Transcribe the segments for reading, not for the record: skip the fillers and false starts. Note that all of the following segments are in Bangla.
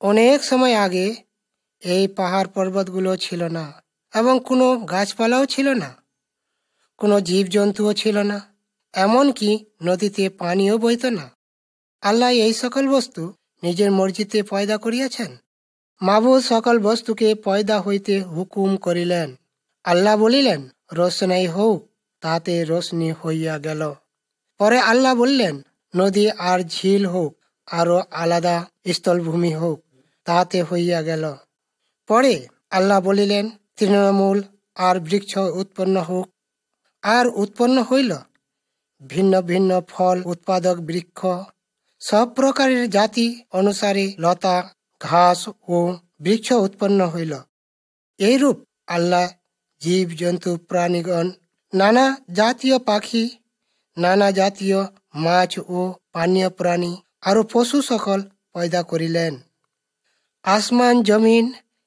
অনেক সময় আগে এই পাহাড় পর্বতগুলো ছিল না, এবং কোনো গাছপালাও ছিল না, কোনো জীবজন্তুও ছিল না, এমনকি নদীতে পানিও বইত না। আল্লাহ এই সকল বস্তু নিজের মর্জিতে পয়দা করিয়াছেন। মাবুদ সকল বস্তুকে পয়দা হইতে হুকুম করিলেন। আল্লাহ বলিলেন, রোশনাই হোক, তাতে রোশনি হইয়া গেল। পরে আল্লাহ বললেন, নদী আর ঝিল হোক, আরো আলাদা স্থলভূমি হোক, তাতে হইয়া গেল। পরে আল্লাহ বলিলেন, তৃণমূল আর বৃক্ষ উৎপন্ন হোক, আর উৎপন্ন হইল ভিন্ন ভিন্ন ফল উৎপাদক বৃক্ষ, সব প্রকারের জাতি অনুসারে লতা, ঘাস ও বৃক্ষ উৎপন্ন হইল। এইরূপ আল্লাহ জীব জন্তু প্রাণীগণ, নানা জাতীয় পাখি, নানা জাতীয় মাছ ও পানীয় প্রাণী, আরো পশু সকল পয়দা করিলেন। আসমান, জমিন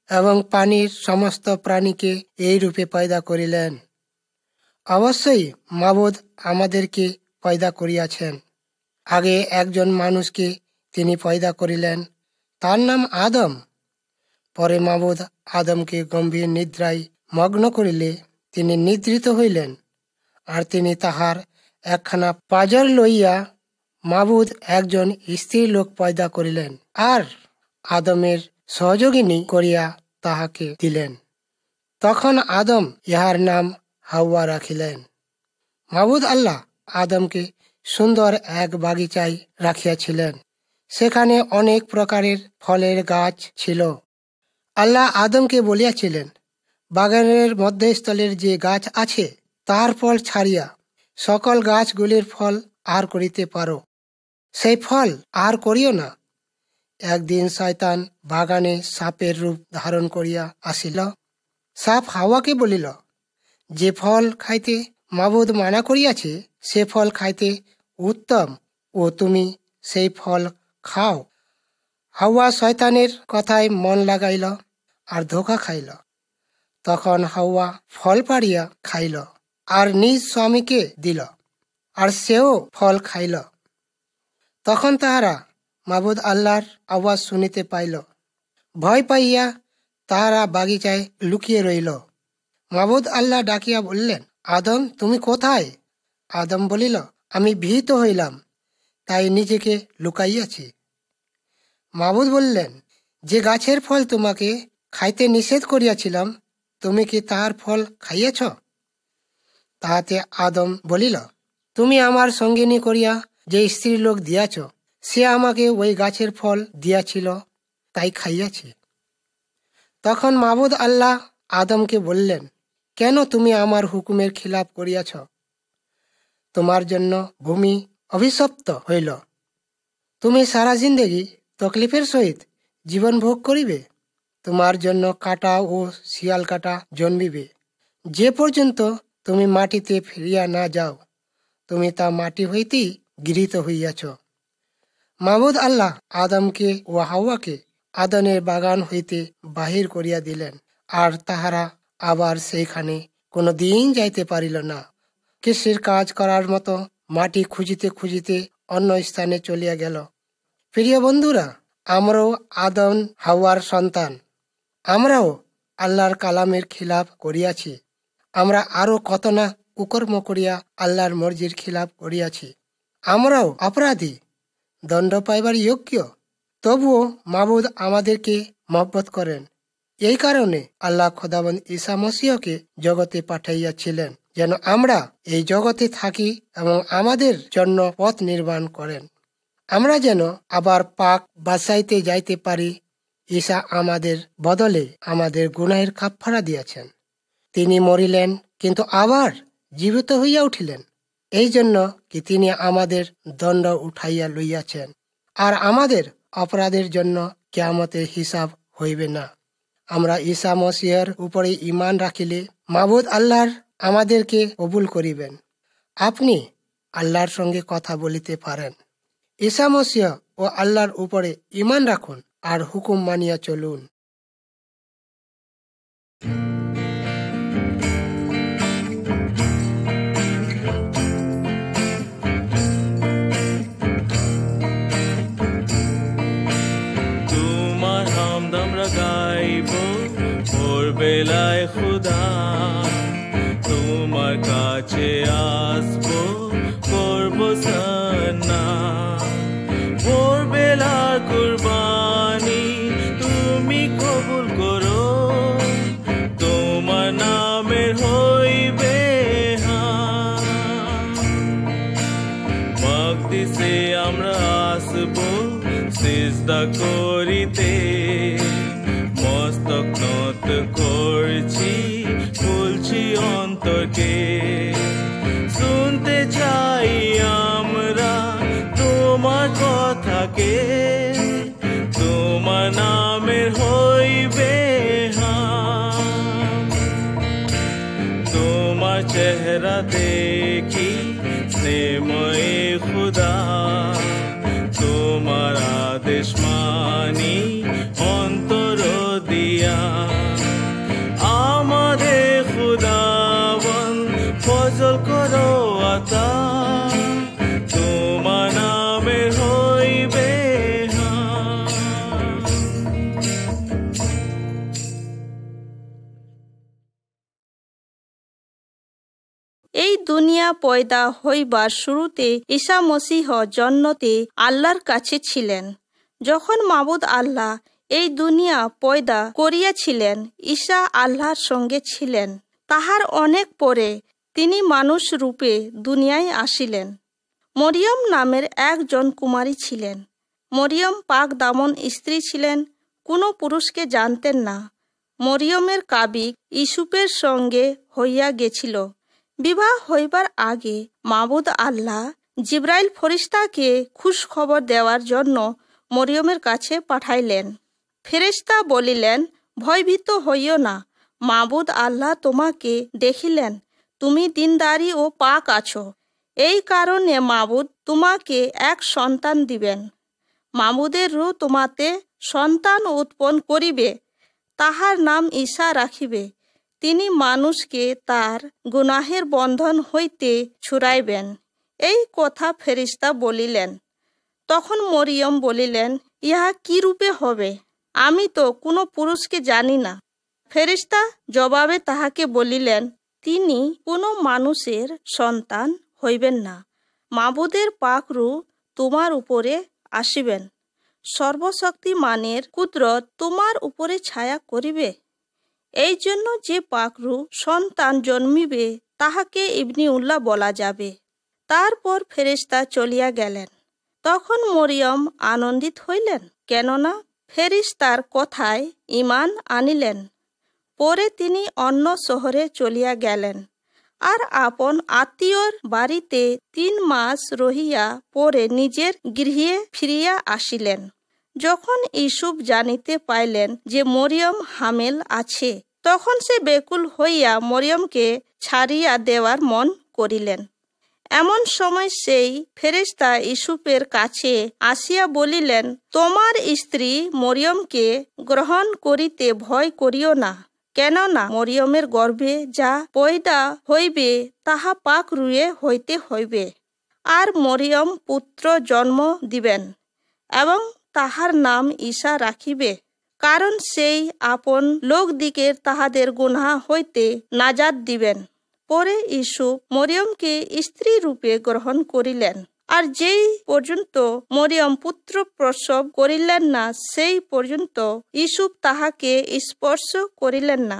এবং পানির সমস্ত প্রাণীকে এই রূপে পয়দা করিলেন। অবশ্যই মাবুদ আমাদেরকে পয়দা করিয়াছেন। আগে একজন মানুষকে তিনি পয়দা করিলেন, তার নাম আদম। পরে মাবুদ আদমকে গম্ভীর নিদ্রায় মগ্ন করিলে তিনি নিদ্রিত হইলেন, আর তিনি তাহার একখানা পাঁজর লইয়া মাবুদ একজন স্ত্রী লোক পয়দা করিলেন, আর আদমের সহযোগিনী করিয়া তাহাকে দিলেন। তখন আদম ইহার নাম হাওয়া রাখিলেন। মাবুদ আল্লাহ আদমকে সুন্দর এক বাগিচায় রাখিয়াছিলেন। সেখানে অনেক প্রকারের ফলের গাছ ছিল। আল্লাহ আদমকে বলিয়াছিলেন, বাগানের মধ্যস্থলের যে গাছ আছে তার ফল ছাড়িয়া সকল গাছগুলির ফল আর করিতে পারো, সেই ফল আর করিও না। একদিন শয়তান বাগানে সাপের রূপ ধারণ করিয়া আসিল। সাপ হাওয়াকে বলিল, যে ফল খাইতে মাবুদ মানা করিয়াছে সে ফল খাইতে উত্তম, ও তুমি সেই ফল খাও। হাওয়া শয়তানের কথায় মন লাগাইল আর ধোঁকা খাইল। তখন হাওয়া ফল পাড়িয়া খাইল আর নিজ স্বামীকে দিল, আর সেও ফল খাইল। তখন তাহারা মাবুদ আল্লাহর আওয়াজ শুনিতে পাইল। ভয় পাইয়া তাহারা বাগিচায় লুকিয়ে রইল। মাবুদ আল্লাহ ডাকিয়া বললেন, আদম, তুমি কোথায়? আদম বলিল, আমি ভীত হইলাম, তাই নিজেকে লুকাইয়াছি। মাবুদ বললেন, যে গাছের ফল তোমাকে খাইতে নিষেধ করিয়াছিলাম, তুমি কি তাহার ফল খাইয়াছ? তাহাতে আদম বলিল, তুমি আমার সঙ্গিনী করিয়া যে স্ত্রী লোক দিয়াছ, সে আমাকে ওই গাছের ফল দিয়াছিল, তাই খাইয়াছি। তখন মাবুদ আল্লাহ আদমকে বললেন, কেন তুমি আমার হুকুমের খিলাপ করিয়াছ? তোমার জন্য ভূমি অভিশপ্ত হইল। তুমি সারা জিন্দেগি তকলিফের সহিত জীবন ভোগ করিবে। তোমার জন্য কাঁটা ও শিয়াল কাঁটা জন্মিবে। যে পর্যন্ত তুমি মাটিতে ফিরিয়া না যাও, তুমি তা মাটি হইতেই গৃহীত হইয়াছ। মাবুদ আল্লাহ আদমকে ও হাওয়াকে আদনের বাগান হইতে বাহির করিয়া দিলেন, আর তাহারা আবার সেইখানে কোনো দিন যাইতে পারিল না। কৃষির কাজ করার মতো মাটি খুঁজিতে খুঁজিতে অন্য স্থানে চলিয়া গেল। প্রিয় বন্ধুরা, আমরাও আদম হাওয়ার সন্তান। আমরাও আল্লাহর কালামের খিলাফ করিয়াছি। আমরা আরো কত না কুকর্ম করিয়া আল্লাহর মর্জির খিলাফ করিয়াছি। আমরাও অপরাধী, দণ্ড পাইবার যোগ্য। তবুও মাবুদ আমাদেরকে মহব্বত করেন। এই কারণে আল্লাহ খোদাবন্দ ঈসা মসীহকে জগতে পাঠাইয়াছিলেন, যেন আমরা এই জগতে থাকি এবং আমাদের জন্য পথ নির্মাণ করেন। আমরা যেন আবার পাক বাসাইতে যাইতে পারি। ঈসা আমাদের বদলে আমাদের গুনাহের কাফফারা দিয়েছেন। তিনি মরিলেন, কিন্তু আবার জীবিত হইয়া উঠিলেন, এই জন্য কি তিনি আমাদের দণ্ড উঠাইয়া লইয়াছেন, আর আমাদের অপরাধের জন্য কিয়ামতের হিসাব হইবে না। আমরা ঈসা মসীহের উপরে ঈমান রাখিলে মাবুদ আল্লাহর আমাদেরকে কবুল করিবেন। আপনি আল্লাহর সঙ্গে কথা বলিতে পারেন। ঈসা মসীহ ও আল্লাহর উপরে ঈমান রাখুন আর হুকুম মানিয়া চলুন। তোমার বেলায় খুদা তোমার কাছে আসবো, করবো সানা। ভোর বেলার কুরবানি তুমি কবুল করো, তোমার নামের হইবে মাকদিসে আমরা আসবো সিজদা করিতে। মস্তক নত করছি, খুলছি অন্তরকে, শুনতে চাই আমরা তোমার কথাকে, তোমার নামের হইবে তোমার চেহারা দেখি স্নেহময় খুদা, তোমার আদেশ মানি অন্তর দিয়া। আমাদের খুদাবন ফজল করো আতা, তোমার নামের হইবে এই দুনিয়া পয়দা হইবার শুরুতে ঈসা মসীহ জন্নতে আল্লাহর কাছে ছিলেন। যখন মাবুদ আল্লাহ এই দুনিয়া পয়দা করিয়াছিলেন, ঈসা আল্লাহর সঙ্গে ছিলেন। তাহার অনেক পরে তিনি মানুষ রূপে দুনিয়ায় আসিলেন। মরিয়ম নামের একজন কুমারী ছিলেন। মরিয়ম পাক দামন স্ত্রী ছিলেন, কোনো পুরুষকে জানতেন না। মরিয়মের কাবিক ইউসুফের সঙ্গে হইয়া গেছিল। বিবাহ হইবার আগে মাবুদ আল্লাহ জিবরাইল ফেরেশতাকে খুশখবর দেওয়ার জন্য মরিয়মের কাছে পাঠাইলেন। ফেরেশতা বলিলেন, ভয়ভীত হইও না, মাবুদ আল্লাহ তোমাকে দেখিলেন তুমি দিনদারি ও পাক আছো। এই কারণে মাবুদ তোমাকে এক সন্তান দিবেন। মাবুদের রূহ তোমাতে সন্তান উৎপন্ন করিবে, তাহার নাম ঈসা রাখিবে। তিনি মানুষকে তার গুনাহের বন্ধন হইতে ছুড়াইবেন। এই কথা ফেরেশতা বলিলেন। তখন মরিয়ম বলিলেন, ইহা কি রূপে হবে? আমি তো কোনো পুরুষকে জানি না। ফেরেশতা জবাবে তাহাকে বলিলেন, তিনি কোনো মানুষের সন্তান হইবেন না। মাবুদের পাক রূহ তোমার উপরে আসিবেন। সর্বশক্তিমানের কুদরত তোমার উপরে ছায়া করিবে। এই জন্য যে পাক রূহ সন্তান জন্মিবে তাহাকে ইবনিউল্লাহ বলা যাবে। তারপর ফেরেশতা চলিয়া গেলেন। তখন মরিয়ম আনন্দিত হইলেন, কেননা ফেরেশতার কথায় ঈমান আনিলেন। পরে তিনি অন্য শহরে চলিয়া গেলেন আর আপন আত্মীয়র বাড়িতে 3 মাস রহিয়া পরে নিজের গৃহে ফিরিয়া আসিলেন। যখন ইউসুফ জানিতে পাইলেন যে মরিয়ম হামেল আছে, তখন সে বেকুল হইয়া মরিয়মকে ছাড়িয়া দেওয়ার মন করিলেন। এমন সময় সেই ফেরেশতা ইউসুফের কাছে আসিয়া বলিলেন, তোমার স্ত্রী মরিয়মকে গ্রহণ করিতে ভয় করিও না, কেননা মরিয়মের গর্ভে যা পয়দা হইবে তাহা পাক রূহে হইতে হইবে। আর মরিয়ম পুত্র জন্ম দিবেন এবং তাহার নাম ঈসা রাখিবে, কারণ সেই আপন লোকদিগের তাহাদের গুনাহ হইতে নাজাত দিবেন। পরে ইউসুফ মরিয়মকে স্ত্রী রূপে গ্রহণ করিলেন। আর যেই পর্যন্ত মরিয়ম পুত্র প্রসব করিলেন না, সেই পর্যন্ত ইউসুফ তাহাকে স্পর্শ করিলেন না।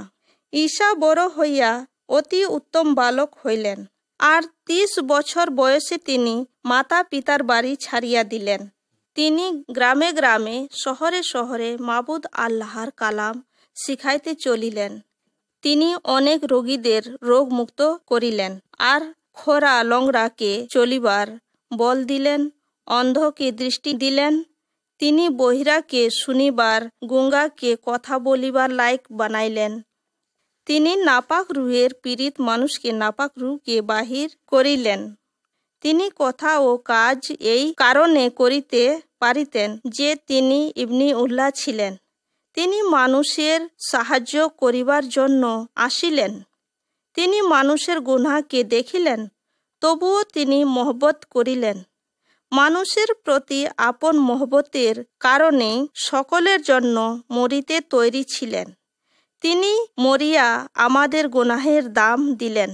ঈসা বড় হইয়া অতি উত্তম বালক হইলেন, আর 30 বছর বয়সে তিনি মাতা পিতার বাড়ি ছাড়িয়া দিলেন। তিনি গ্রামে গ্রামে শহরে শহরে মাবুদ আল্লাহর কালাম শিখাইতে চলিলেন। তিনি অনেক রোগীদের রোগ মুক্ত করিলেন, আর খোরা লংড়াকে চলিবার বল দিলেন, অন্ধকে দৃষ্টি দিলেন। তিনি বহিরাকে শুনিবার, গুঙ্গাকে কথা বলিবার লায়ক বানাইলেন। তিনি নাপাক রূহের পীড়িত মানুষকে নাপাক রূহকে বাহির করিলেন। তিনি কথা ও কাজ এই কারণে করিতে পারিতেন যে তিনি ইবনিউল্লাহ ছিলেন। তিনি মানুষের সাহায্য করিবার জন্য আসিলেন। তিনি মানুষের গুনাহকে দেখিলেন, তবুও তিনি মহব্বত করিলেন। মানুষের প্রতি আপন মহব্বতের কারণে সকলের জন্য মরিতে তৈরি ছিলেন। তিনি মরিয়া আমাদের গুনাহের দাম দিলেন।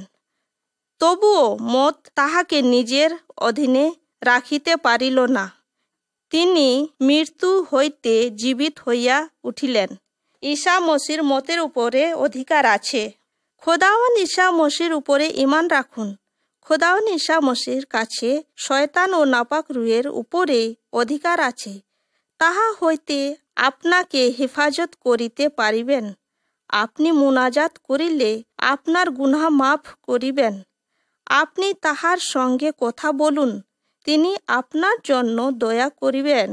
তবুও মত তাহাকে নিজের অধীনে রাখিতে পারিল না। তিনি মৃত্যু হইতে জীবিত হইয়া উঠিলেন। ঈসা মসির মতের উপরে অধিকার আছে। খোদাওয়ান ঈসা মসির উপরে ঈমান রাখুন। খোদাওয়ান ঈসা মসির কাছে শয়তান ও নাপাক রুহের উপরে অধিকার আছে। তাহা হইতে আপনাকে হেফাজত করিতে পারিবেন। আপনি মুনাজাত করিলে আপনার গুনাহ মাফ করিবেন। আপনি তাহার সঙ্গে কথা বলুন, তিনি আপনার জন্য দয়া করিবেন।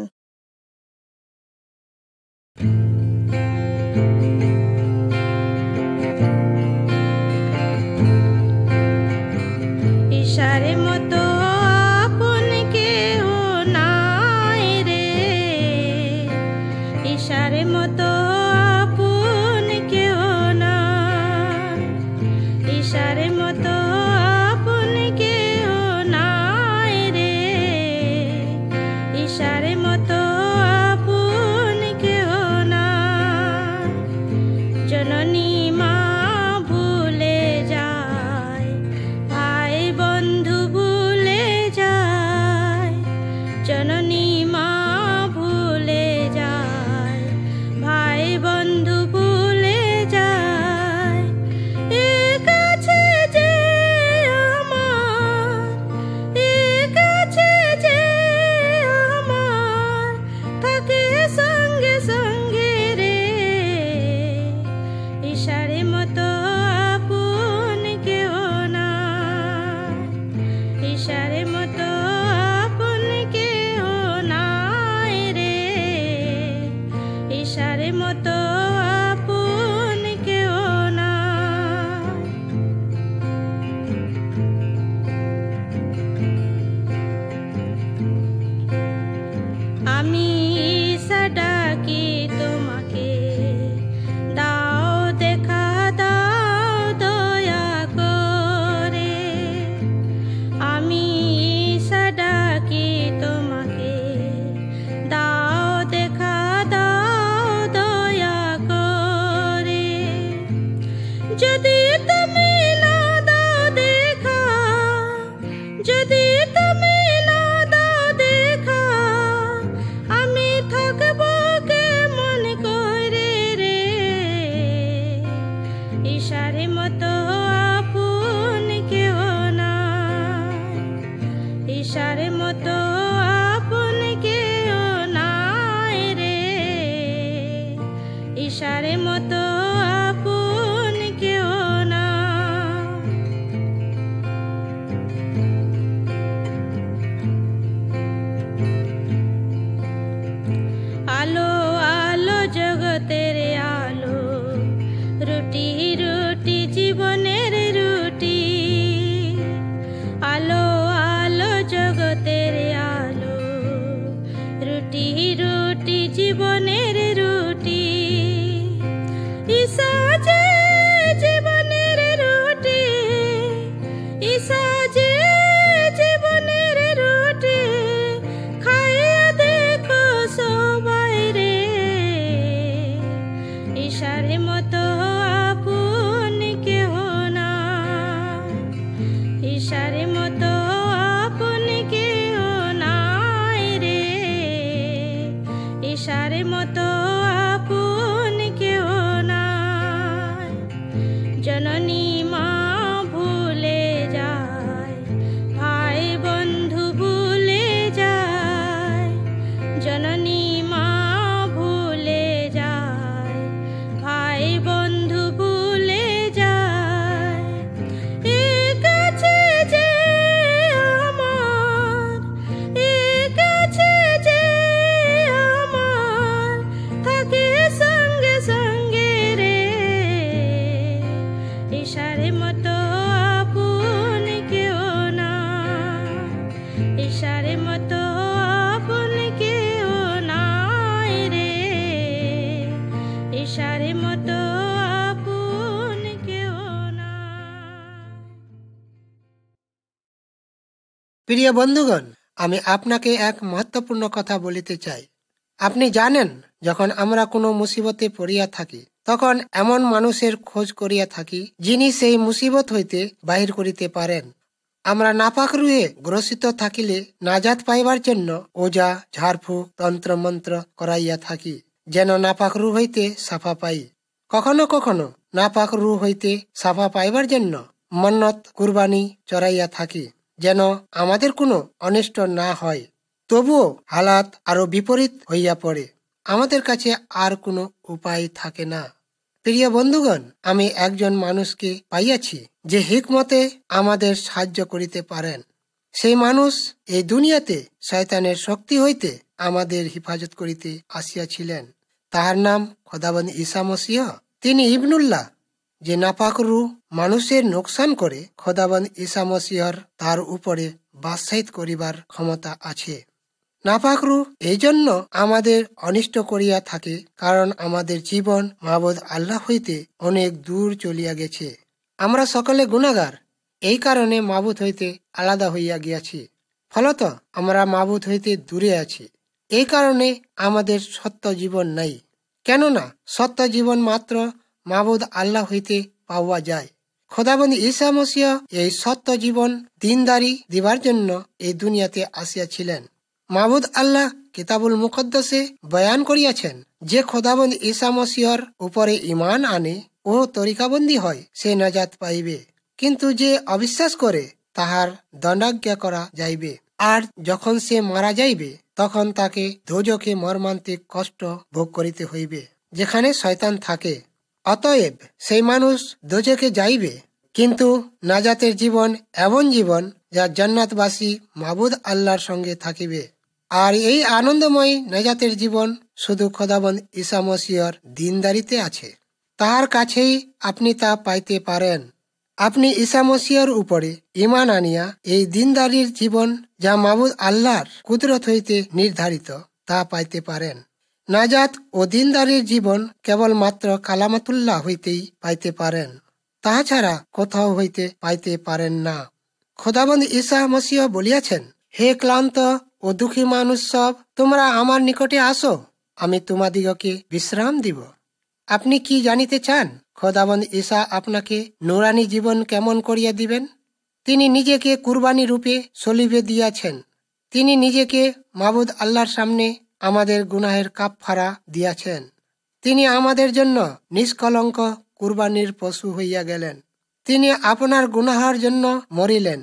ঈশারে মতো আপন কেহ নাই রে, ঈশারে মতো আপন কেহ নাই, ঈশারে মতো আপন কেহ নাই রে, ঈশারে মতো আপন কেহ নাই। জননী মা ভুলে যায়, ভাই বন্ধু ভুলে যায়, জননী মা ভুলে যায়, ভাই বন্ধু ভুলে যায়। এ কাছে যে আমার, এ কাছে যে আমার, থাকে সঙ্গে সঙ্গে রে, ঈশারে মতো আপন কেহ নাই, ঈশারে মতো আপন কেহ নাই রে, ঈশারে মতো আপন কেহ নাই। আমি ঈশা ডাকি তোমাকে, দাও দেখা দাও দয়া করে। আমি ঈশা ডাকি তোমাকে, দাও দেখা দাও দয়া করে। যদি তুমি না দাও দেখা, যদি তুমি না দাও দেখা, আমি থাকব কেমন করে রে, ঈশারে মতো আপন কেহ নাই, ঈশারে মতো আপন কেহ নাই রে, ঈশারে মতো আপন কেহ নাই। আলো আলো জগতের আলো, রুটি রুটি জীবনের রুটি, আলো আলো জগতের আলো, রুটি রুটি জীবনের রুটি। ঈশা যে জীবনের রুটি, ঈশা যে জীবনের রুটি, খাইয়া দেখো সবাই রে, ঈশারে মতো আপন কেহ নাই, ঈশারে মতো আপন কেহ নাই রে, ঈশারে মতো আপন কেহ নাই। জননী মা ভুলে যায়, ভাই বন্ধু ভুলে যায়, জননী মা ভুলে যায়, ভাই বন্ধু ভুলে যায়। এ কাছে যে আমার, এ কাছে যে আমার, থাকে সঙ্গে সঙ্গে রে, ঈশারে মতো আপন কেহ নাই, ঈশারে মতো আপন কেহ নাই রে, ঈশারে মতো আপন কেহ নাই। প্রিয় বন্ধুগণ, আমি আপনাকে এক মহত্বপূর্ণ কথা বলিতে চাই। আপনি জানেন, যখন আমরা কোনো মুসিবতে পড়িয়া থাকি, তখন এমন মানুষের খোঁজ করিয়া থাকি যিনি সেই মুসিবত হইতে বাহির করিতে পারেন। আমরা নাপাক রুহে গ্রসিত থাকিলে নাজাত পাইবার জন্য ওজা, ঝাড়ফুঁক, তন্ত্রমন্ত্র করাইয়া থাকি, যেন নাপাক রু হইতে সাফা পাই। কখনো কখনো নাপাক রু হইতে সাফা পাইবার জন্য মন্নত কুরবানি চড়াইয়া থাকি, যেন আমাদের কোনো অনিষ্ট না হয়। তবুও হালাত আরো বিপরীত হইয়া পড়ে, আমাদের কাছে আর কোনো উপায় থাকে না। প্রিয় বন্ধুগণ, আমি একজন মানুষকে পাইয়াছি যে হিকমতে আমাদের সাহায্য করিতে পারেন। সেই মানুষ এই দুনিয়াতে শয়তানের শক্তি হইতে আমাদের হেফাজত করিতে আসিয়াছিলেন। তাহার নাম খোদাবন্দ ঈসা মসীহ। তিনি ইবনুল্লাহ, যে নাপাক রূহ মানুষের নোকসান করে। খোদাবন্দ ঈসা মসীহর তার উপরে বাদশাহিত করিবার ক্ষমতা আছে। নাপাক রূহ এই জন্য আমাদের অনিষ্ট করিয়া থাকে, কারণ আমাদের জীবন মাবুদ আল্লাহ হইতে অনেক দূর চলিয়া গেছে। আমরা সকলে গুনাহগার, এই কারণে মাবুদ হইতে আলাদা হইয়া গিয়াছি। ফলত আমরা মাবুদ হইতে দূরে আছি। এই কারণে আমাদের সত্য জীবন নাই, কেননা সত্য জীবন মাত্র মাবুদ আল্লাহ হইতে পাওয়া যায়। খোদাবন্দ ঈসা মসীহ এই সত্য জীবন দিনদারি দিবার জন্য এই দুনিয়াতে আসিয়াছিলেন। মাবুদ আল্লাহ কিতাবুল মুকদ্দাসে বয়ান করিয়াছেন যে খোদাবন্দ ঈসা মসীহর উপরে ঈমান আনে ও তরিকাবন্দী হয়, সে নাজাত পাইবে। কিন্তু যে অবিশ্বাস করে তাহার দণ্ডাজ্ঞা করা যাইবে। আর যখন সে মারা যাইবে, তখন তাকে দোজখে মর্মান্তিক কষ্ট ভোগ করিতে হইবে, যেখানে শয়তান থাকে। অতএব সেই মানুষ দোজখে যাইবে, কিন্তু নাজাতের জীবন এমন জীবন যা জান্নাতবাসী মাবুদ আল্লাহর সঙ্গে থাকিবে। আর এই আনন্দময় নাজাতের জীবন শুধু খোদাবন্দ ঈসা মসীহর দিনদারিতে আছে। তাহার কাছেই আপনি তা পাইতে পারেন। আপনি ঈসা মসীহর উপরে ঈমান আনিয়া এই দিনদারির জীবন, যা মাবুদ আল্লাহর কুদরত হইতে নির্ধারিত, তা পাইতে পারেন। নাজাত ও দিনদারির জীবন কেবলমাত্র কালামাতুল্লাহ হইতেই পাইতে পারেন, তাহা ছাড়া কোথাও হইতে পাইতে পারেন না। খোদাবন্দ ঈসা মসীহ বলিয়াছেন, হে ক্লান্ত ও দুঃখী মানুষ সব, তোমরা আমার নিকটে আসো, আমি তোমাদিগকে বিশ্রাম দিব। আপনি কি জানিতে চান খোদাবন্দ ঈসা আপনাকে নুরানি জীবন কেমন করিয়া দিবেন? তিনি নিজেকে কুরবানি রূপে সলিবে দিয়াছেন। তিনি নিজেকে মাবুদ আল্লাহর সামনে আমাদের গুনাহের কাফফারা দিয়াছেন। তিনি আমাদের জন্য নিষ্কলঙ্ক কুরবানির পশু হইয়া গেলেন। তিনি আপনার গুনাহের জন্য মরিলেন।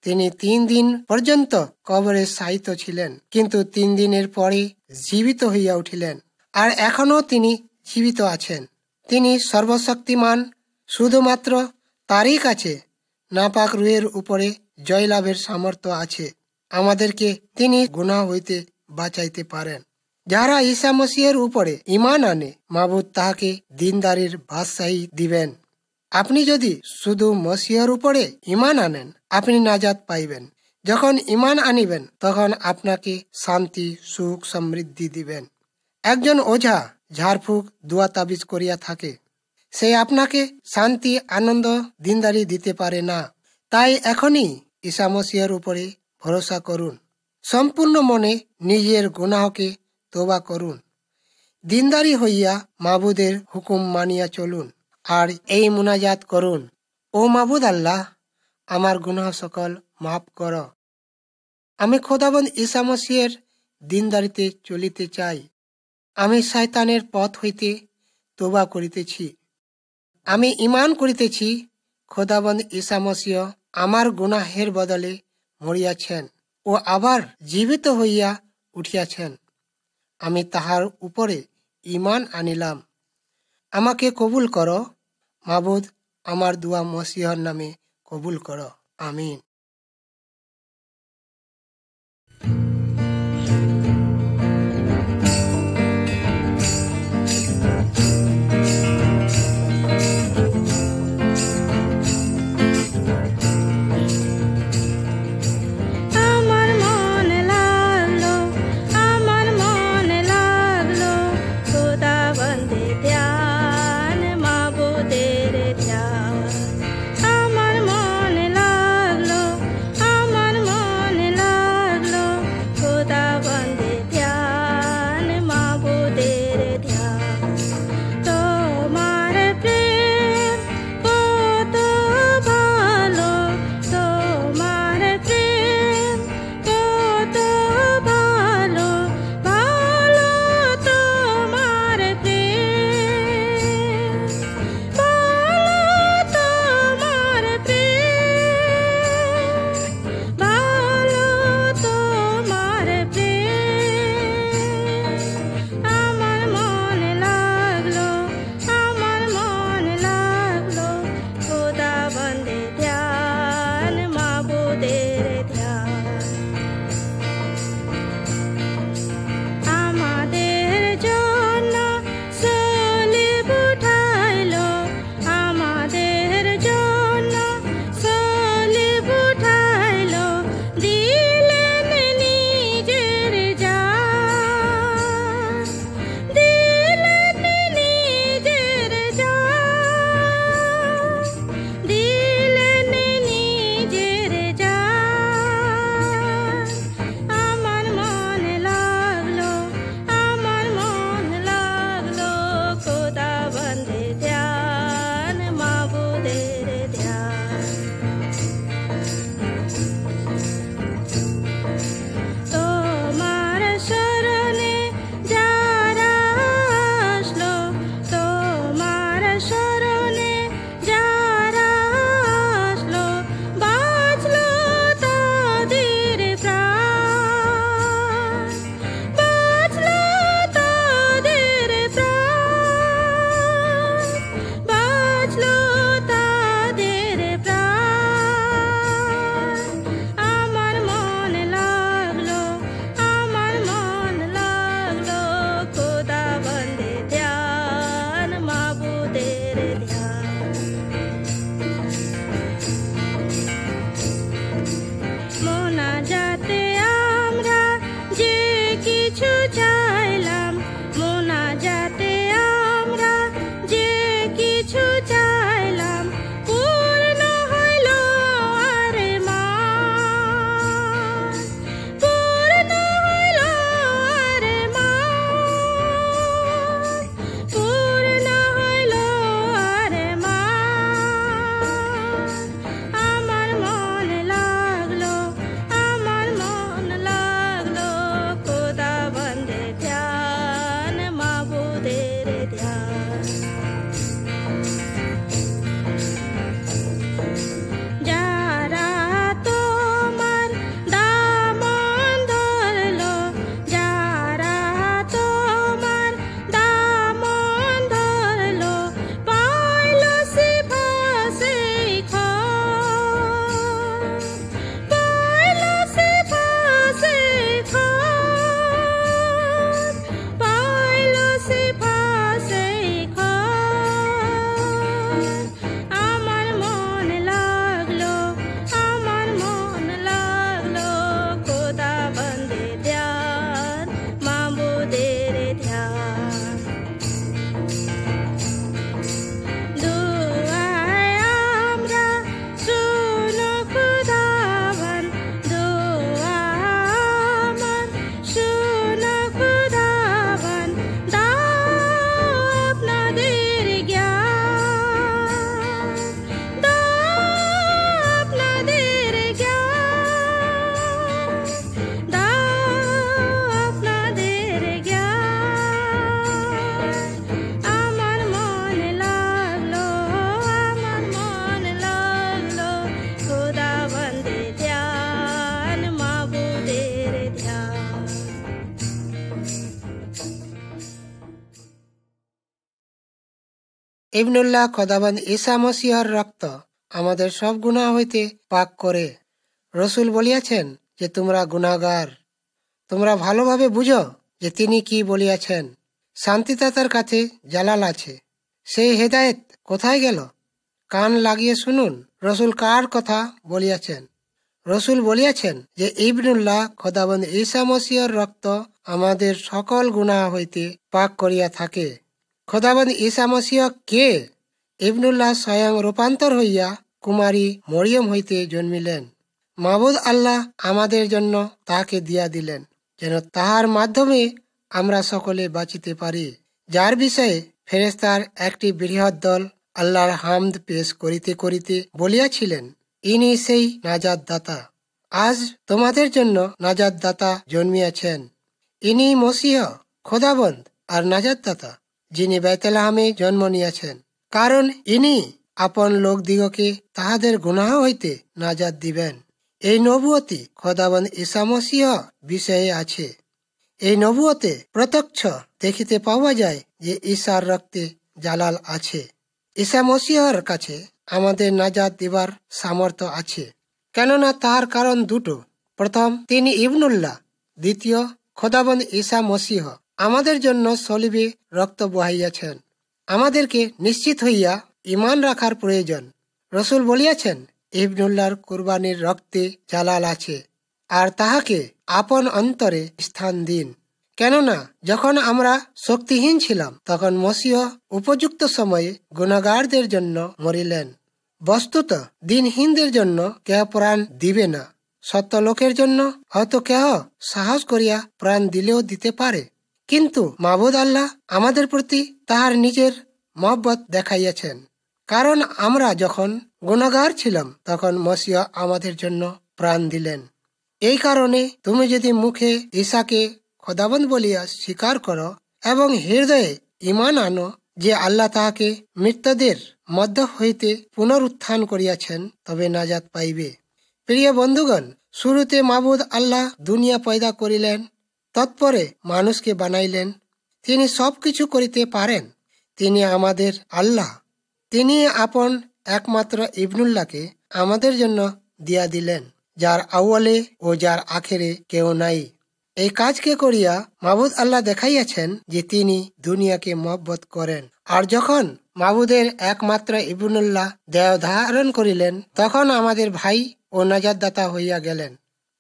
তিনি 3 দিন পর্যন্ত কবরে শায়িত ছিলেন, কিন্তু 3 দিনের পরে জীবিত হইয়া উঠিলেন। আর এখনো তিনি জীবিত আছেন। তিনি সর্বশক্তিমান। শুধুমাত্র তারই কাছে নাপাক রূহের উপরে জয়লাভের সামর্থ্য আছে। আমাদেরকে তিনি গুনাহ হইতে বাঁচাইতে পারেন। যারা ঈসা মসীহের উপরে ঈমান আনে, মাবুদ তাহাকে দিনদারির বাদশাহী দিবেন। আপনি যদি শুধু মসীহের উপরে ঈমান আনেন, আপনি নাজাত পাইবেন। যখন ঈমান আনিবেন, তখন আপনাকে শান্তি, সুখ, সমৃদ্ধি দিবেন। একজন ওঝা ঝাড়ফুঁক, দোয়া তাবিজ করিয়া থাকে, সে আপনাকে শান্তি, আনন্দ, দিনদারি দিতে পারে না। তাই এখনই ঈসা মসীহের উপরে ভরসা করুন। সম্পূর্ণ মনে নিজের গুনাহকে তওবা করুন। দিনদারি হইয়া মাবুদের হুকুম মানিয়া চলুন। আর এই মুনাজাত করুন, ও মাবুদ আল্লাহ, আমার গুনাহ সকল মাফ কর। আমি খোদাবন্দ ঈসা মসীহের দিনদারিতে চলিতে চাই। আমি শয়তানের পথ হইতে তওবা করিতেছি। আমি ঈমান করিতেছি খোদাবন্দ ঈসা মসীহ আমার গুনাহের বদলে মরিয়াছেন ও আবার জীবিত হইয়া উঠিয়াছেন। আমি তাহার উপরে ঈমান আনিলাম। আমাকে কবুল করো মাবুদ, আমার দোয়া মসীহর নামে কবুল করো। আমিন। আমার মনে লাগলো ইবনুল্লাহ খোদাবন্দ ঈসা মসিহর রক্ত আমাদের সব গুনাহ হইতে পাক করে। রসুল বলিয়াছেন যে তোমরা গুনাহগার। তোমরা ভালোভাবে বুঝো যে তিনি কি বলিয়াছেন। শান্তিদাতার কাছে জালাল আছে, সেই হেদায়েত কোথায় গেল? কান লাগিয়ে শুনুন রসুল কার কথা বলিয়াছেন। রসুল বলিয়াছেন যে ইবনুল্লাহ খোদাবন্দ ঈসা মসিহর রক্ত আমাদের সকল গুনাহ হইতে পাক করিয়া থাকে। খোদাবন্দ ঈসা মসিহ কে? ইবনুল্লাহ স্বয়ং রূপান্তর হইয়া কুমারী মরিয়ম হইতে জন্মিলেন। মাবুদ আল্লাহ আমাদের জন্য তাহাকে দিয়া দিলেন, যেন তাহার মাধ্যমে আমরা সকলে বাঁচিতে পারি। যার বিষয়ে ফেরেশতার একটি বৃহৎ দল আল্লাহর হামদ পেশ করিতে করিতে বলিয়াছিলেন, ইনি সেই নাজাত দাতা। আজ তোমাদের জন্য নাজাত দাতা জন্মিয়াছেন। ইনি মসিহ, খোদাবন্দ আর নাজাত দাতা, যিনি বেতলেহেমে জন্ম নিয়েছেন। কারণ ইনি আপন লোকদিগকে তাহাদের গুনাহ হইতে নাজাত দিবেন। এই নবুয়তি খোদাবন্দ ঈসা মসিহ বিষয়ে আছে। এই নবুয়তে প্রত্যক্ষ দেখিতে পাওয়া যায় যে ঈসার রক্তে জালাল আছে। ঈসা মসিহর কাছে আমাদের নাজাত দিবার সামর্থ্য আছে, কেননা তার কারণ দুটো। প্রথম, তিনি ইবনুল্লাহ। দ্বিতীয়, খোদাবন্দ ঈসা মসিহ আমাদের জন্য সলিবে রক্ত বহাইয়াছেন। আমাদেরকে নিশ্চিত হইয়া ঈমান রাখার প্রয়োজন। রসুল বলিয়াছেন, ইবনুল্লাহর কুরবানির রক্তে জালাল আছে, আর তাহাকে আপন অন্তরে স্থান দিন। কেননা যখন আমরা শক্তিহীন ছিলাম, তখন মসিহ উপযুক্ত সময়ে গুনাহগারদের জন্য মরিলেন। বস্তুত দিনহীনদের জন্য কেহ প্রাণ দিবে না। সত্য লোকের জন্য হয়তো কেহ সাহস করিয়া প্রাণ দিলেও দিতে পারে, কিন্তু মাবুদ আল্লাহ আমাদের প্রতি তাহার নিজের মহব্বত দেখাইয়াছেন। কারণ আমরা যখন গুনাহগার ছিলাম, তখন মসিহ আমাদের জন্য প্রাণ দিলেন। এই কারণে তুমি যদি মুখে ঈসাকে খোদাবন্দ বলিয়া স্বীকার করো এবং হৃদয়ে ঈমান আনো যে আল্লাহ তাহাকে মৃতদের মধ্য হইতে পুনরুত্থান করিয়াছেন, তবে নাজাত পাইবে। প্রিয় বন্ধুগণ, শুরুতে মাবুদ আল্লাহ দুনিয়া পয়দা করিলেন, তৎপরে মানুষকে বানাইলেন। তিনি সবকিছু করিতে পারেন। তিনি আমাদের আল্লাহ। তিনি আপন একমাত্র ইবনুল্লাহকে আমাদের জন্য দিয়া দিলেন, যার আউয়ালে ও যার আখেরে কেউ নাই। এই কাজকে করিয়া মাবুদ আল্লাহ দেখাইয়াছেন যে তিনি দুনিয়াকে মহব্বত করেন। আর যখন মাবুদের একমাত্র ইবনুল্লাহ দেহ ধারণ করিলেন, তখন আমাদের ভাই ও নাজাতদাতা হইয়া গেলেন।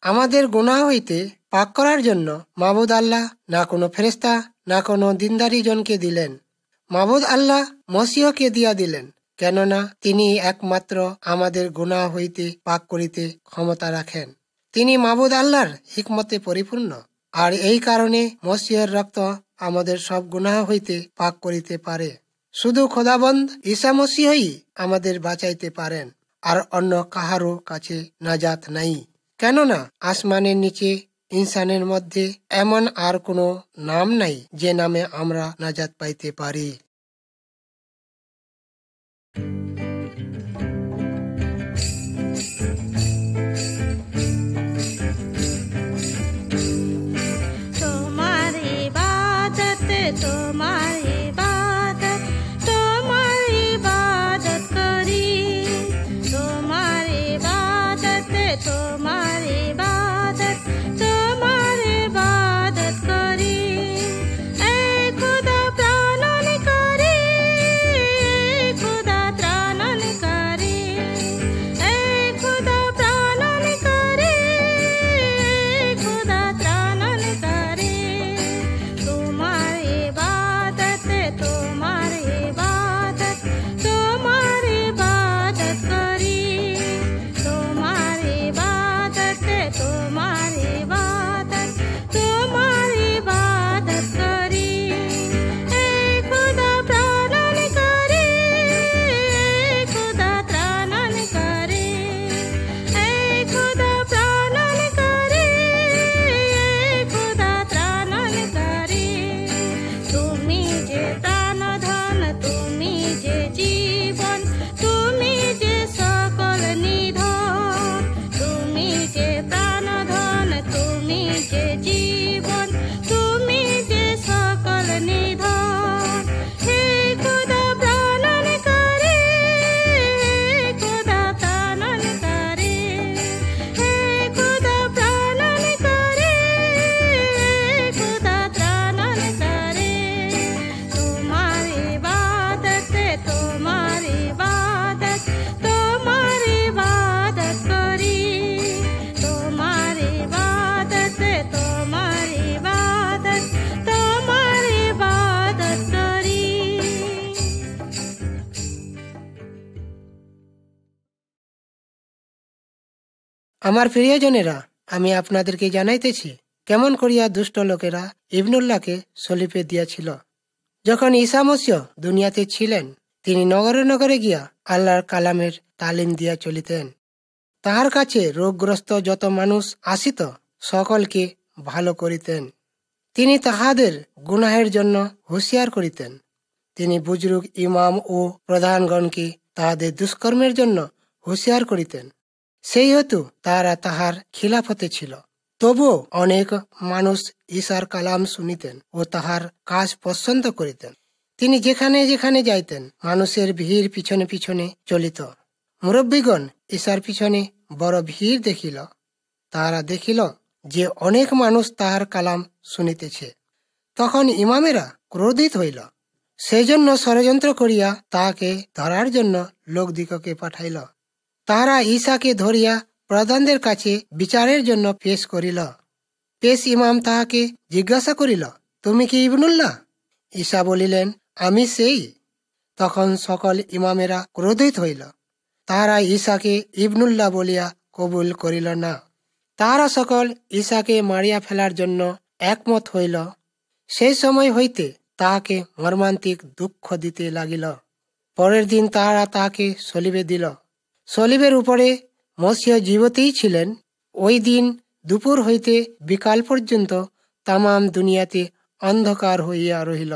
আমাদের গুনাহ হইতে পাক করার জন্য মাবুদ আল্লাহ না কোনো ফেরেশতা না কোনো দিনদারি জনকে দিলেন। মাবুদ আল্লাহ মসিহকে দিয়া দিলেন, কেননা তিনি একমাত্র আমাদের গুনাহ হইতে পাক করিতে ক্ষমতা রাখেন। তিনি মাবুদ আল্লাহর হিকমতে পরিপূর্ণ, আর এই কারণে মসিহের রক্ত আমাদের সব গুনাহ হইতে পাক করিতে পারে। শুধু খোদাবন্দ ঈসা মসিহই আমাদের বাঁচাইতে পারেন, আর অন্য কাহারও কাছে নাজাত নাই। কেননা আসমানের নিচে ইনসানের মধ্যে এমন আর কোনো নাম নাই যে নামে আমরা নাজাত পাইতে পারি। খোদা প্রাণনিকা আমার প্রিয়জনেরা, আমি আপনাদেরকে জানাইতেছি কেমন করিয়া দুষ্ট লোকেরা ইবনুল্লাহকে সলিপে দিয়াছিল। যখন ঈসা মসীহ দুনিয়াতে ছিলেন, তিনি নগরে নগরে গিয়া আল্লাহর কালামের তালিম দিয়া চলিতেন। তাহার কাছে রোগগ্রস্ত যত মানুষ আসিত, সকলকে ভালো করিতেন। তিনি তাহাদের গুনাহের জন্য হুঁশিয়ার করিতেন। তিনি বুজরুগ ইমাম ও প্রধানগণকে তাহাদের দুষ্কর্মের জন্য হুঁশিয়ার করিতেন। সেই হেতু তাহারা তাহার খিলাফতে ছিল। তবুও অনেক মানুষ ঈসার কালাম শুনিতেন ও তাহার কাজ পছন্দ করিতেন। তিনি যেখানে যেখানে যাইতেন, মানুষের ভিড় পিছনে পিছনে চলিত। মুরব্বীগণ ঈসার পিছনে বড় ভিড় দেখিল। তাহারা দেখিল যে অনেক মানুষ তাহার কালাম শুনিতেছে। তখন ইমামেরা ক্রোধিত হইল। সেই জন্য ষড়যন্ত্র করিয়া তাহাকে ধরার জন্য লোকদিগকে পাঠাইল। তাহারা ঈসাকে ধরিয়া প্রধানদের কাছে বিচারের জন্য পেশ করিল। পেশ ইমাম তাহাকে জিজ্ঞাসা করিল, তুমি কি ইবনুল্লাহ? ঈসা বলিলেন, আমি সেই। তখন সকল ইমামেরা ক্রোধিত হইল। তাহারা ঈসাকে ইবনুল্লাহ বলিয়া কবুল করিল না। তাহারা সকল ঈসাকে মারিয়া ফেলার জন্য একমত হইল। সেই সময় হইতে তাহাকে মর্মান্তিক দুঃখ দিতে লাগিল। পরের দিন তাহারা তাহাকে সলিবে দিল। সলিবের উপরে মসীহ জীবতেই ছিলেন। ওই দিন দুপুর হইতে বিকাল পর্যন্ত তামাম দুনিয়াতে অন্ধকার হইয়া রহিল।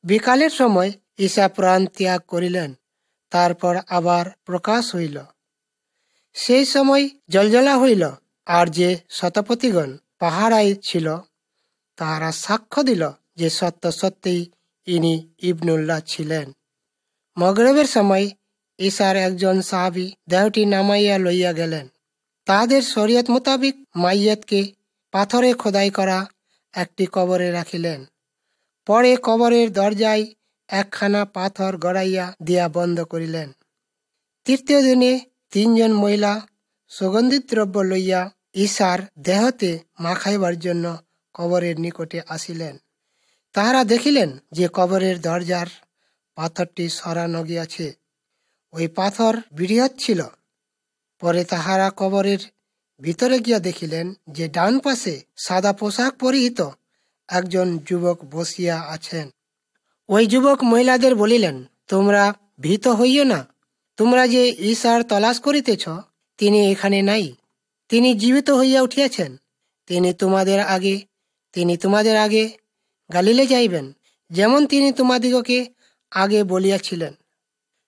বিকালের সময় ঈসা প্রাণ ত্যাগ করিলেন। তারপর আবার প্রকাশ হইল। সেই সময় জলজলা হইল, আর যে শতপতিগণ পাহারায় ছিল তাহারা সাক্ষ্য দিল যে সত্য সত্যই ইনি ইবনুল্লাহ ছিলেন। মগরিবের সময় ঈসার একজন সাহাবী দেহটি নামাইয়া লইয়া গেলেন। তাহাদের শরীয়ত মোতাবিক মাইয়াতকে পাথরে খোদাই করা একটি কবরে রাখিলেন। পরে কবরের দরজায় একখানা পাথর গড়াইয়া দিয়া বন্ধ করিলেন। তৃতীয় দিনে 3 জন মহিলা সুগন্ধিত দ্রব্য লইয়া ঈসার দেহতে মাখাইবার জন্য কবরের নিকটে আসিলেন। তাহারা দেখিলেন যে কবরের দরজার পাথরটি সরানো গিয়াছে। ওই পাথর বৃহৎ ছিল। পরে তাহারা কবরের ভিতরে গিয়া দেখিলেন যে ডান পাশে সাদা পোশাক পরিহিত একজন যুবক বসিয়া আছেন। ওই যুবক মহিলাদের বলিলেন, তোমরা ভীত হইও না। তোমরা যে ঈসার তলাশ করিতেছ, তিনি এখানে নাই। তিনি জীবিত হইয়া উঠিয়াছেন। তিনি তোমাদের আগে গালিলে যাইবেন, যেমন তিনি তোমাদিগকে আগে বলিয়াছিলেন।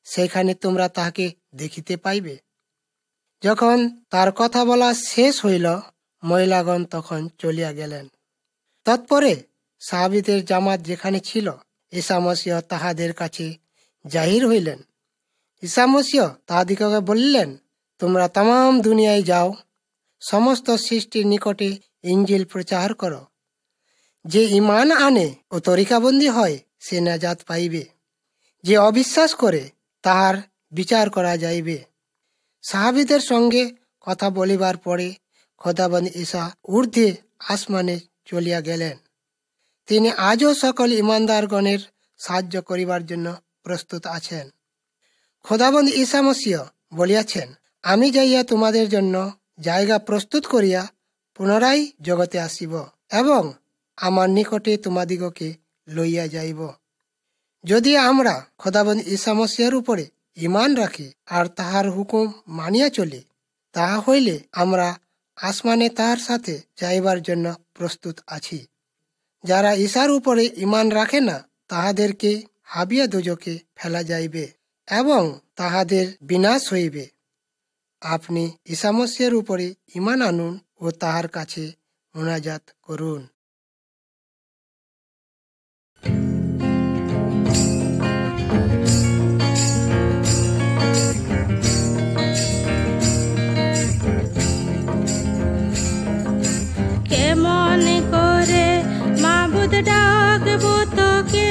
সেখানে তোমরা তাহাকে দেখিতে পাইবে। যখন তার কথা বলা শেষ হইল, মহিলাগণ তখন চলিয়া গেলেন। তৎপরে সাহাবীদের জামাত যেখানে ছিল, ঈসা মসীহ তাহাদের কাছে জাহির হইলেন। ঈসা মসীহ তাহাদিগকে বলিলেন, তোমরা তামাম দুনিয়ায় যাও, সমস্ত সৃষ্টির নিকটে ইঞ্জিল প্রচার করো। যে ঈমান আনে ও তরিকাবন্দী হয়, সে নাজাত পাইবে। যে অবিশ্বাস করে, তাহার বিচার করা যাইবে। সাহাবীদের সঙ্গে কথা বলিবার পরে খোদাবন্দ ঈসা ঊর্ধ্বে আসমানে চলিয়া গেলেন। তিনি আজও সকল ইমানদারগণের সাহায্য করিবার জন্য প্রস্তুত আছেন। খোদাবন্দ ঈসা মসীহ বলিয়াছেন, আমি যাইয়া তোমাদের জন্য জায়গা প্রস্তুত করিয়া পুনরায় জগতে আসিব এবং আমার নিকটে তোমাদিগকে লইয়া যাইব। যদি আমরা খোদাবন্দ ঈসা মসীহের উপরে ঈমান রাখি আর তাহার হুকুম মানিয়া চলি, তাহা হইলে আমরা আসমানে তাহার সাথে যাইবার জন্য প্রস্তুত আছি। যারা ঈসার উপরে ঈমান রাখে না, তাহাদেরকে হাবিয়া দোজকে ফেলা যাইবে এবং তাহাদের বিনাশ হইবে। আপনি ঈসা মসীহের উপরে ঈমান আনুন ও তাহার কাছে মুনাজাত করুন। কেমন করে মাবুদ ডাকবো তোকে,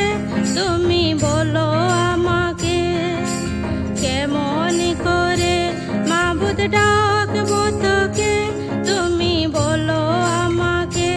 তুমি বলো আমাকে। কেমন করে মাবুদ ডাকবো তোকে, তুমি বলো আমাকে।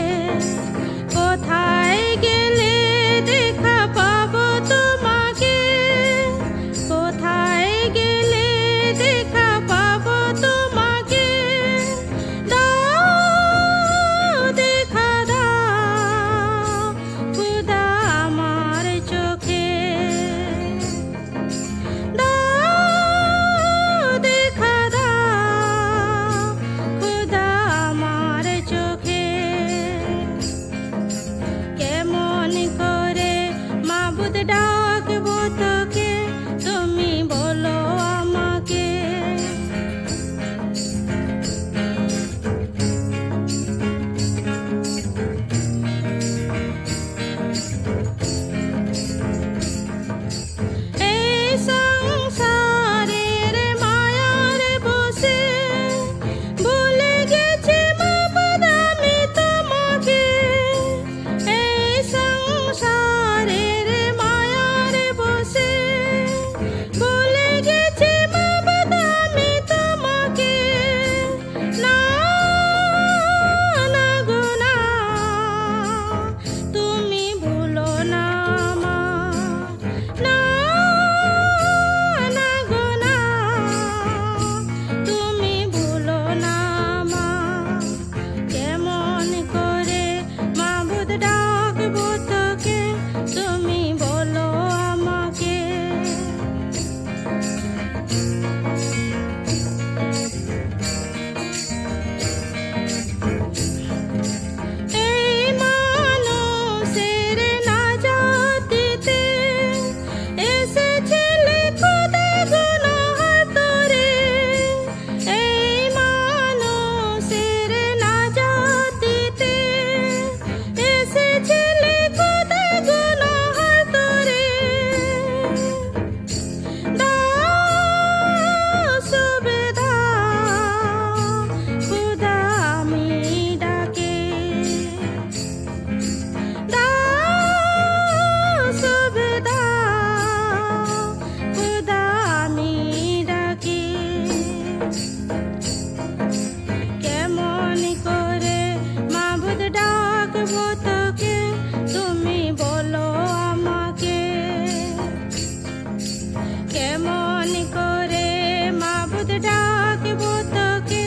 মাবুদ ডাকবো তোকে,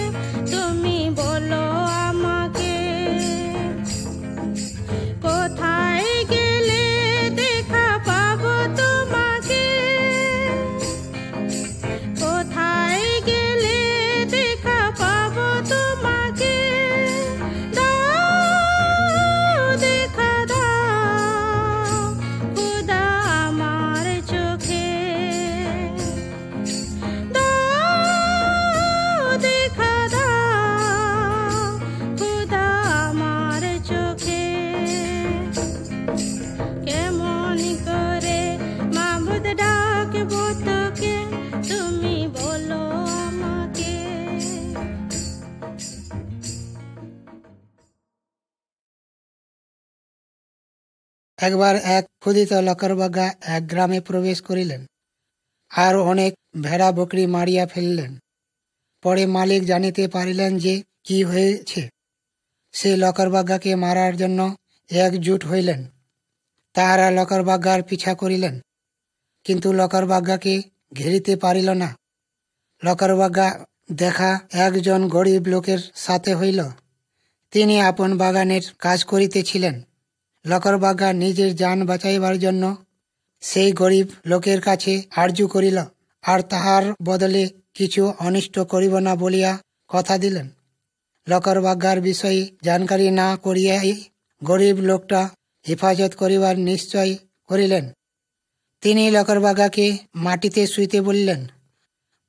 তুমি বলো আমাকে কোথায় গেলে দেখা পাবো তোমাকে, কোথায় গেলে দেখা পাবো তোমাকে, দাও দেখা দাও খোদা আমার চোখে, দাও দেখা দাও খোদা আমার চোখে। কেমন করে মাবুদ ডাকবো তোকে, তুমি বলো আমাকে। একবার এক ক্ষুদিত লকরবাগা এক গ্রামে প্রবেশ করিলেন, আর অনেক ভেড়া বকরি মারিয়া ফেললেন। পরে মালিক জানিতে পারিলেন যে কি হয়েছে। সে লকরবাগাকে মারার জন্য একজুট হইলেন। তাহারা লকরবাগার পিছা করিলেন, কিন্তু লকরবাগাকে ঘেরিতে পারিল না। লকরবাগা দেখা একজন গরিব লোকের সাথে হইল। তিনি আপন বাগানের কাজ করিতেছিলেন। লকরবাগা নিজের জান বাঁচাইবার জন্য সেই গরিব লোকের কাছে আরজু করিল, আর তাহার বদলে কিছু অনিষ্ট করিব না বলিয়া কথা দিলেন। লকরবাগার বিষয়ে জানকারি না করিয়াই গরিব লোকটা হেফাজত করিবার নিশ্চয় করিলেন। তিনি লকরবাগাকে মাটিতে শুইতে বললেন,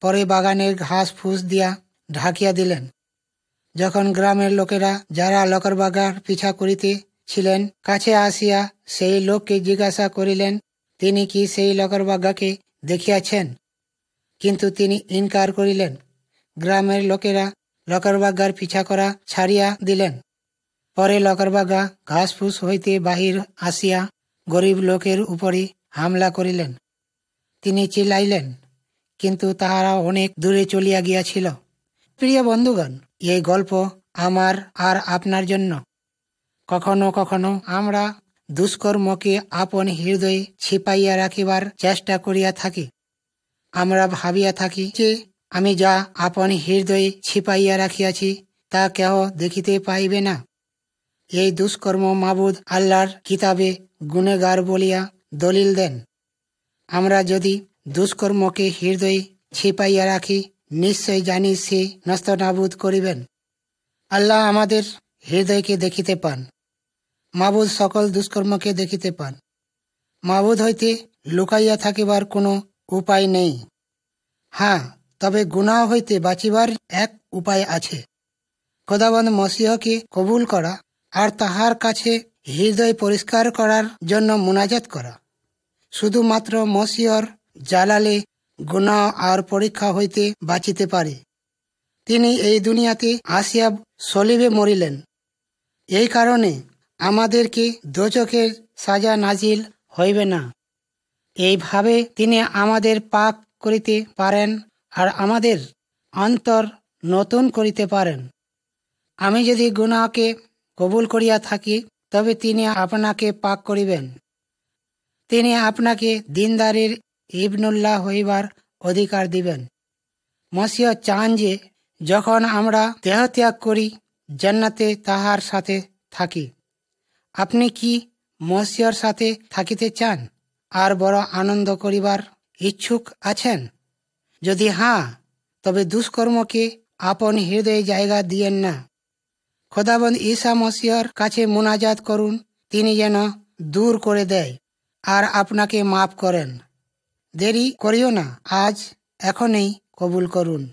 পরে বাগানের ঘাস ফুস দিয়া ঢাকিয়া দিলেন। যখন গ্রামের লোকেরা যারা লকরবাগার পিছা করিতে ছিলেন কাছে আসিয়া সেই লোককে জিজ্ঞাসা করিলেন, তিনি কি সেই লকরবাগাকে দেখিয়াছেন? কিন্তু তিনি ইনকার করিলেন। গ্রামের লোকেরা লকরবাগার পিছা করা ছাড়িয়া দিলেন। পরে লকরবাগা ঘাস ফুস হইতে বাহির আসিয়া গরিব লোকের উপরে হামলা করিলেন। তিনি চিল্লাইলেন, কিন্তু তাহারা অনেক দূরে চলিয়া গিয়াছিল। প্রিয় বন্ধুগণ, এই গল্প আমার আর আপনার জন্য। কখনো কখনো আমরা দুষ্কর্মকে আপন হৃদয়ে ছিপাইয়া রাখিবার চেষ্টা করিয়া থাকি। আমরা ভাবিয়া থাকি যে আমি যা আপন হৃদয়ে ছিপাইয়া রাখিয়াছি তা কেহ দেখিতে পাইবে না। এই দুষ্কর্ম মাবুদ আল্লাহর কিতাবে গুনেগার বলিয়া দলিল দেন। আমরা যদি দুষ্কর্মকে হৃদয়ে ছিপাইয়া রাখি, নিশ্চয় জানি সে নস্তনাবুদ করিবেন। আল্লাহ আমাদের হৃদয়কে দেখিতে পান। মাবুদ সকল দুষ্কর্মকে দেখিতে পান। মাবুদ হইতে লুকাইয়া থাকিবার কোনো উপায় নেই। হ্যাঁ, তবে গুনাহ হইতে বাঁচিবার এক উপায় আছে। খোদাবন্দ মসিহকে কবুল করা আর তাহার কাছে হৃদয় পরিষ্কার করার জন্য মুনাজাত করা। শুধুমাত্র মসিহর জালালে গুনাহ আর পরীক্ষা হইতে বাঁচিতে পারে। তিনি এই দুনিয়াতে আসিয়া সলিবে মরিলেন। এই কারণে আমাদেরকে দোজখের সাজা নাজিল হইবে না। এইভাবে তিনি আমাদের পাক করিতে পারেন আর আমাদের অন্তর নতুন করিতে পারেন। আমি যদি গুনাহকে কবুল করিয়া থাকি, তবে তিনি আপনাকে পাক করিবেন। তিনি আপনাকে দিনদারির ইবনুল্লাহ হইবার অধিকার দিবেন। মসিহ চান যে যখন আমরা দেহত্যাগ করি, জান্নাতে তাহার সাথে থাকি। আপনি কি মসিহর সাথে থাকিতে চান আর বড় আনন্দ করিবার ইচ্ছুক আছেন? যদি হ্যাঁ, তবে দুষ্কর্মকে আপন হৃদয়ে জায়গা দিয়েন না। খোদাবন্দ ঈসা মসিহর কাছে মুনাজাত করুন, তিনি যেন দূর করে দেয় আর আপনাকে মাফ করেন। দেরি করিও না, আজ এখনই কবুল করুন।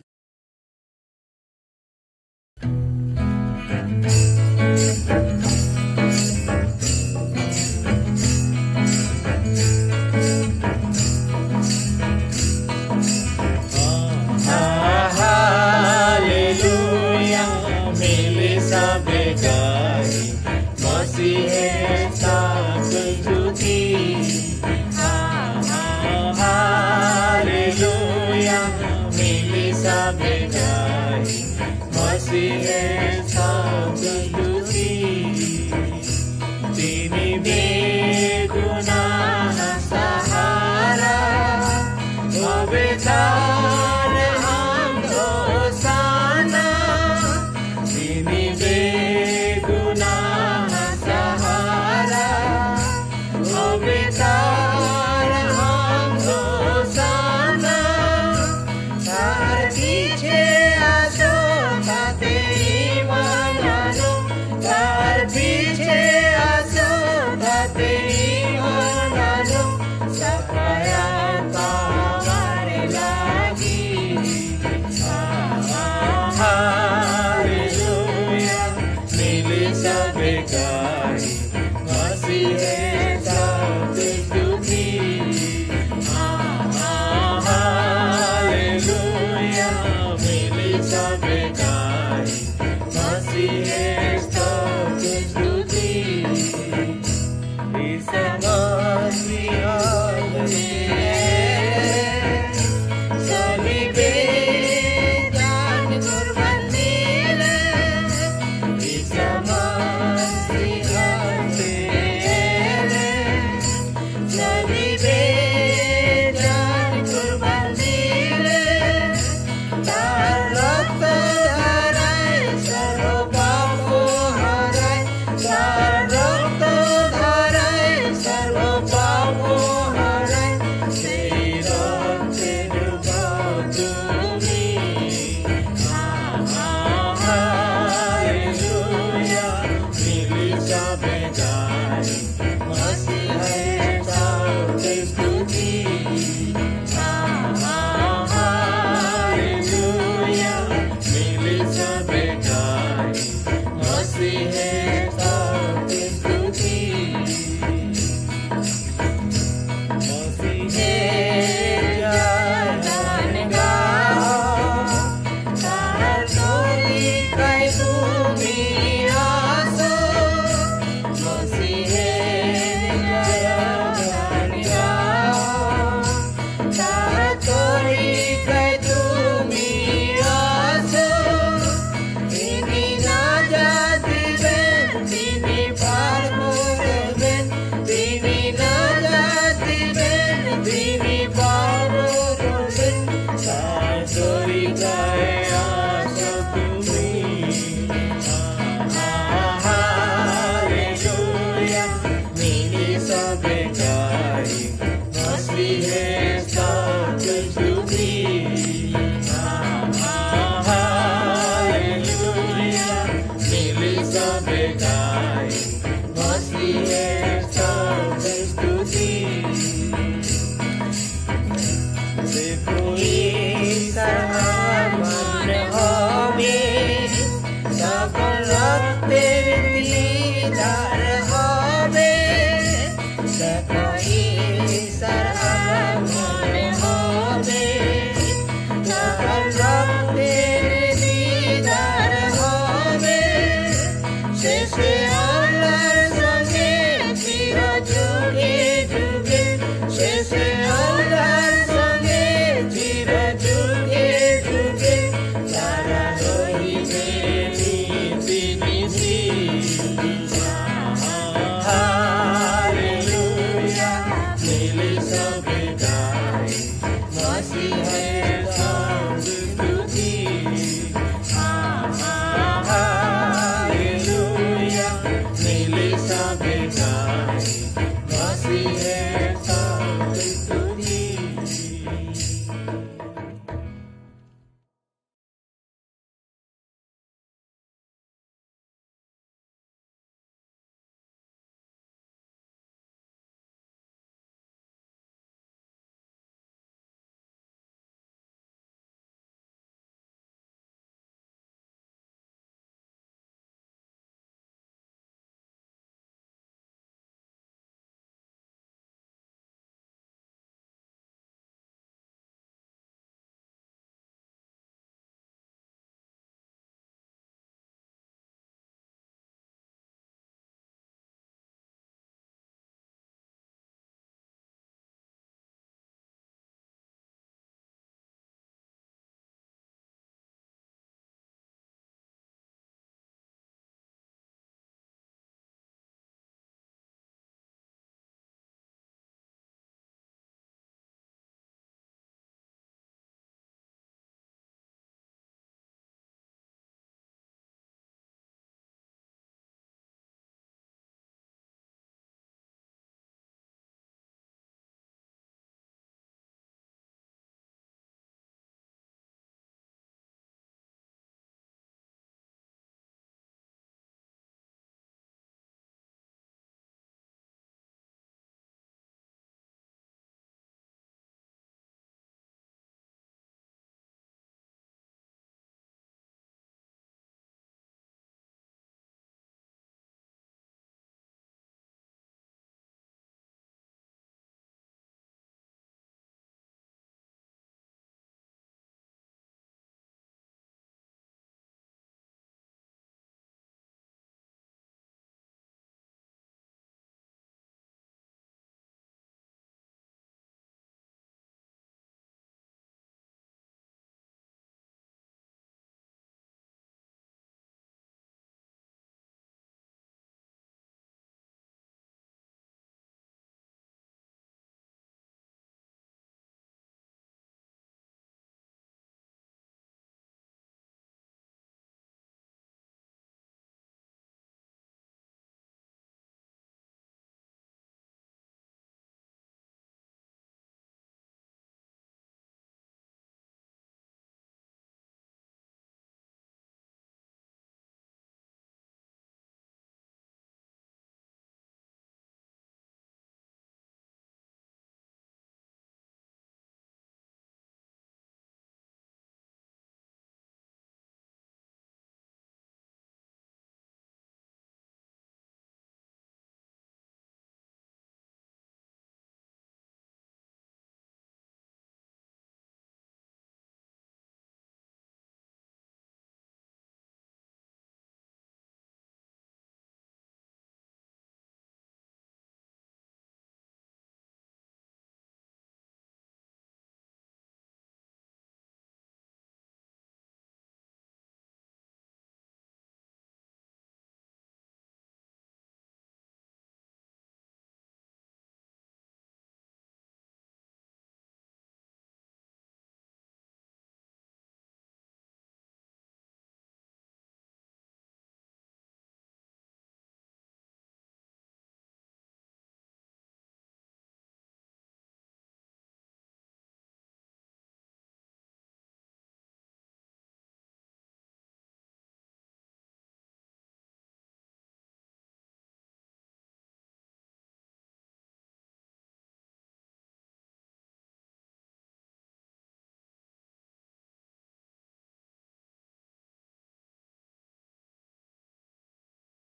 মাসি